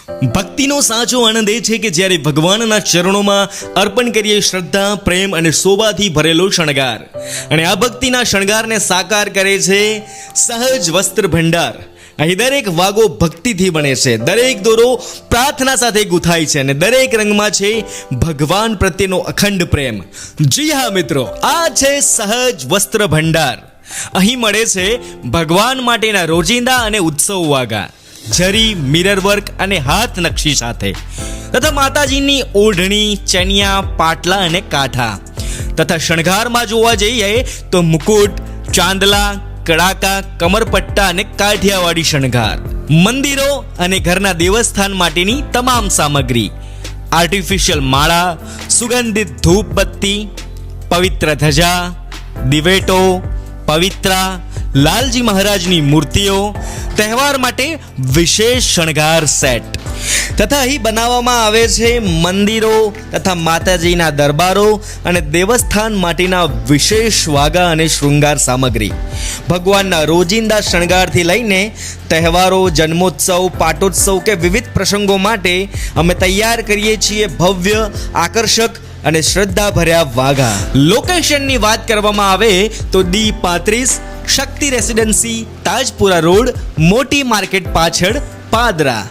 ભક્તિનો સાચો આનંદ એ છે કે જ્યારે ભગવાનના ચરણોમાં અર્પણ કરીએ શ્રદ્ધા, પ્રેમ અને શોભાથી ભરેલો શણગાર. અને આ ભક્તિના શણગારને સાકાર કરે છે સહજ વસ્ત્ર ભંડાર. અહીં દરેક વાગો ભક્તિથી બને છે, દરેક દોરો પ્રાર્થના સાથે ગૂંથાય છે અને દરેક રંગમાં છે ભગવાન પ્રત્યેનો અખંડ પ્રેમ. જી હા મિત્રો, આ છે સહજ વસ્ત્ર ભંડાર. અહીં મળે છે ભગવાન માટેના રોજિંદા અને ઉત્સવ વાગા, જરી, મિરર વર્ક અને હાથ નકશી સાથે, તથા માતાજીની ઓઢણી, ચણિયા, પાટલા અને કાંઠા. તથા શણગારમાં જોવા જઈએ તો મુકુટ, ચાંદલા, કડાકા, કમરપટ્ટા અને કાઠિયાવાડી શણગાર, મંદિરો અને ઘરના દેવસ્થાન માટેની તમામ સામગ્રી, આર્ટિફિશિયલ માળા, સુગંધિત ધૂપબત્તી, પવિત્ર ધજા, દિવેટો, પવિત્રા, લાલજી મહારાજની મૂર્તિઓ, તહેવાર માટે વિશેષ શણગાર સેટ. તથા અહીં બનાવવામાં આવે છે મંદિરો તથા માતાજીના દરબારો અને દેવસ્થાન માટેના વિશેષ વાગા અને શૃંગાર સામગ્રી. ભગવાનના રોજિંદા શણગારથી લઈને તહેવારો, જન્મોત્સવ, પાટોત્સવ કે વિવિધ પ્રસંગો માટે અમે તૈયાર કરીએ છીએ ભવ્ય, આકર્ષક અને શ્રદ્ધા ભર્યા વાગા. લોકેશનની વાત કરવામાં આવે તો D35 શક્તિ રેસિડેન્સી, તાજપુરા રોડ, મોટી માર્કેટ પાછળ, પાદરા.